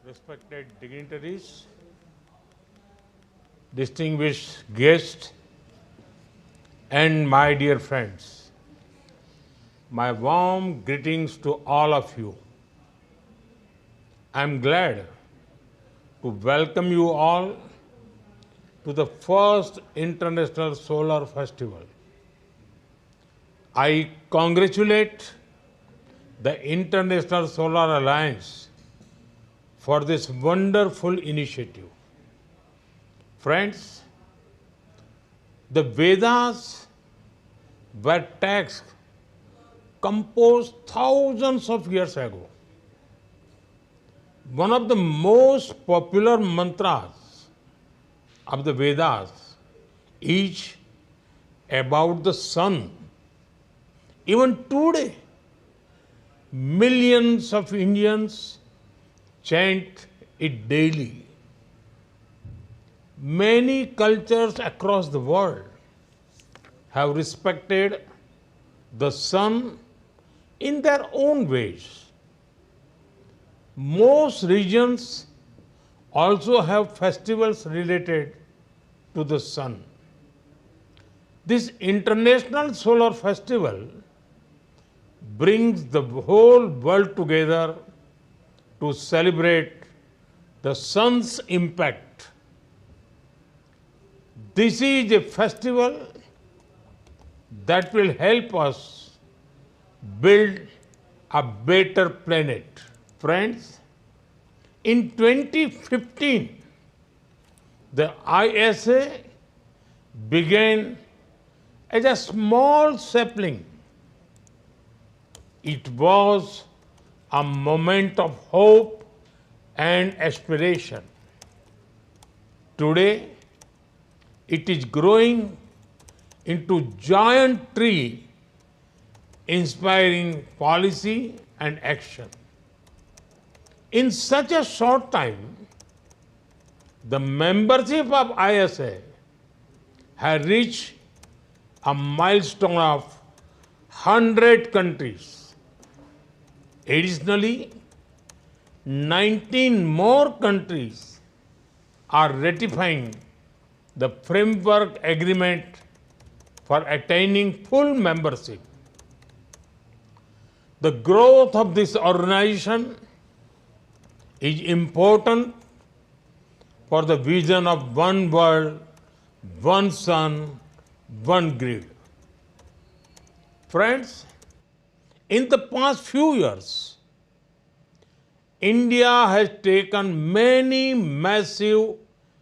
respected dignitaries, distinguished guests, and my dear friends, my warm greetings to all of you. I am glad to welcome you all to the first International Solar Festival. I congratulate the International Solar Alliance for this wonderful initiative. Friends, the Vedas were texts composed thousands of years ago. One of the most popular mantras of the Vedas is about the sun. Even today, millions of Indians chant it daily. Many cultures across the world have respected the sun in their own ways. Most regions also have festivals related to the sun. This International Solar Festival brings the whole world together to celebrate the sun's impact. This is a festival that will help us build a better planet. Friends, in 2015, the ISA began as a small sapling. It was a moment of hope and aspiration. Today, it is growing into giant tree, inspiring policy and action. In such a short time, the membership of ISA has reached a milestone of 100 countries. Additionally, 19 more countries are ratifying the framework agreement for attaining full membership. The growth of this organization is important for the vision of one world, one sun, one grid. Friends, in the past few years, India has taken many massive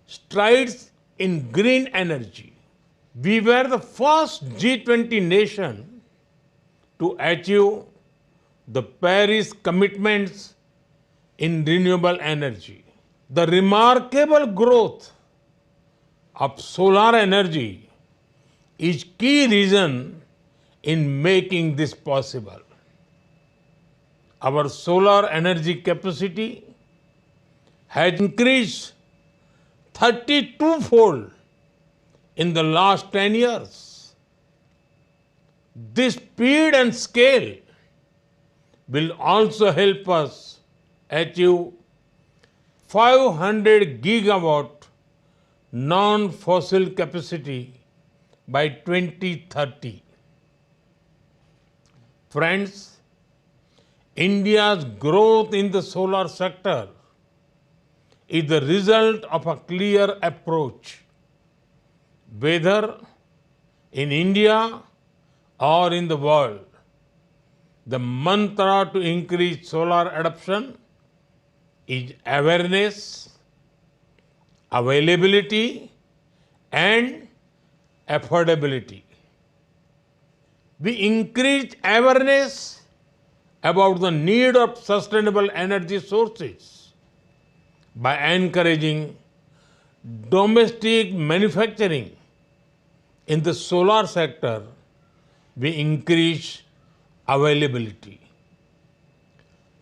strides in green energy. We were the first G20 nation to achieve the Paris commitments in renewable energy. The remarkable growth of solar energy is key reason in making this possible. Our solar energy capacity has increased 32-fold in the last 10 years. This speed and scale will also help us achieve 500 gigawatt non-fossil capacity by 2030. Friends, India's growth in the solar sector is the result of a clear approach. Whether in India or in the world, the mantra to increase solar adoption is awareness, availability, and affordability. We increase awareness about the need of sustainable energy sources by encouraging domestic manufacturing. In the solar sector, we increase availability.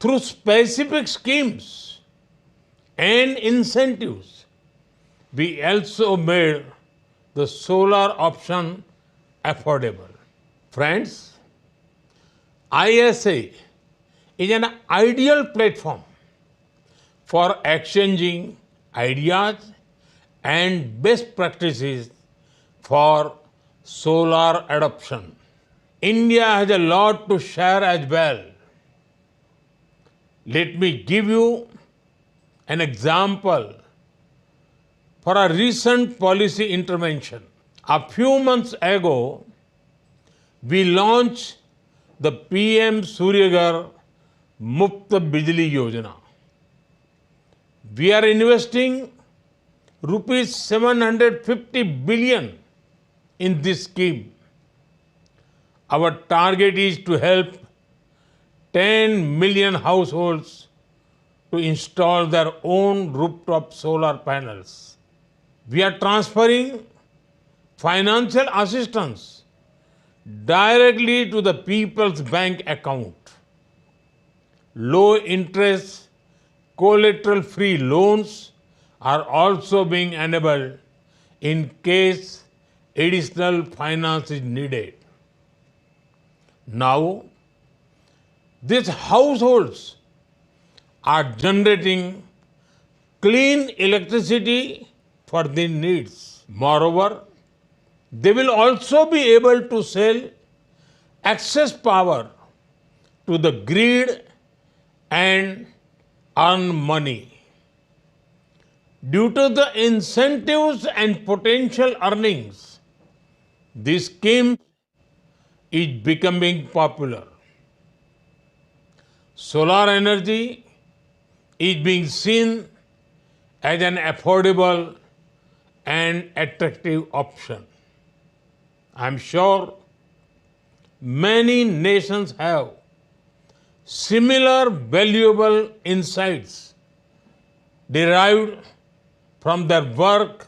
Through specific schemes and incentives, we also made the solar option affordable. Friends, ISA is an ideal platform for exchanging ideas and best practices for solar adoption. India has a lot to share as well. Let me give you an example for a recent policy intervention. A few months ago, we launched the PM Suryaghar Muft Bijli Yojana. We are investing rupees 750 billion in this scheme. Our target is to help 10 million households to install their own rooftop solar panels. We are transferring financial assistance directly to the people's bank account. Low interest, collateral-free loans are also being enabled in case additional finance is needed. Now, these households are generating clean electricity for their needs. Moreover, they will also be able to sell excess power to the grid and earn money. Due to the incentives and potential earnings, this scheme is becoming popular. Solar energy is being seen as an affordable and attractive option. I am sure many nations have similar valuable insights derived from their work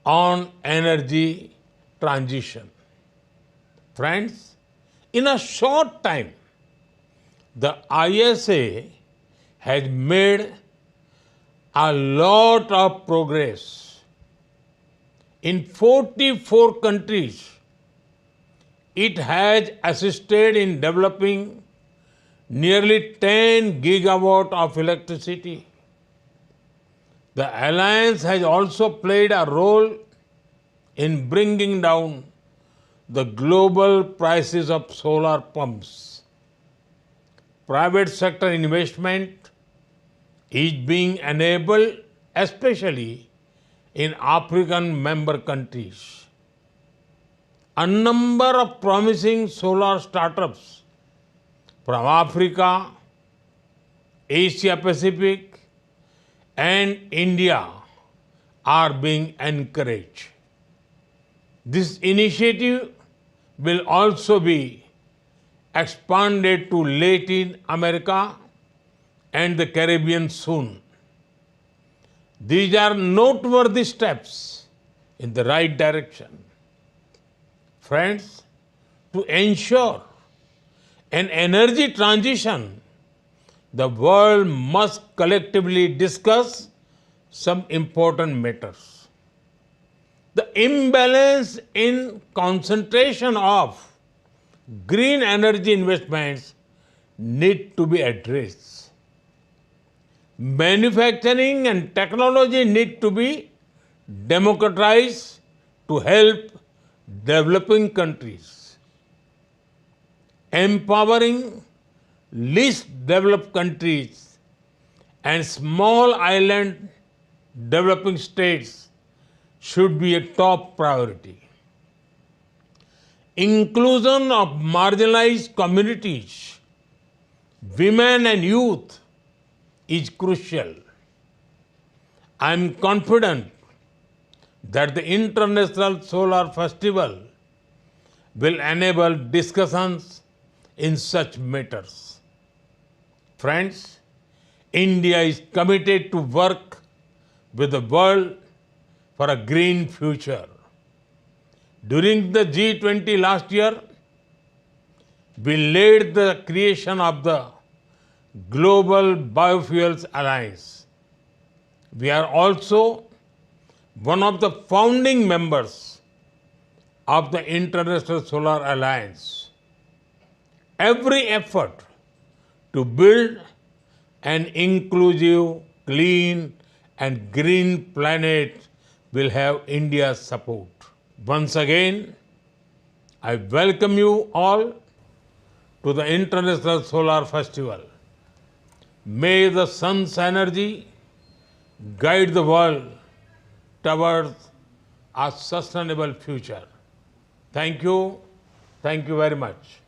on energy transition. Friends, in a short time, the ISA has made a lot of progress. In 44 countries, it has assisted in developing nearly 10 gigawatts of electricity. The alliance has also played a role in bringing down the global prices of solar pumps. Private sector investment is being enabled, especially in African member countries. A number of promising solar startups from Africa, Asia Pacific, and India are being encouraged. This initiative will also be expanded to Latin America and the Caribbean soon. These are noteworthy steps in the right direction. Friends, to ensure an energy transition, the world must collectively discuss some important matters. The imbalance in concentration of green energy investments need to be addressed. Manufacturing and technology need to be democratized to help developing countries. Empowering least developed countries and small island developing states should be a top priority. Inclusion of marginalized communities, women and youth is crucial. I am confident that the International Solar Festival will enable discussions in such matters. Friends, India is committed to work with the world for a green future. During the G20 last year, we led the creation of the Global Biofuels Alliance. We are also one of the founding members of the International Solar Alliance. Every effort to build an inclusive clean and green planet will have India's support. Once again, I welcome you all to the International Solar Festival. May the sun's energy guide the world towards a sustainable future. Thank you. Thank you very much.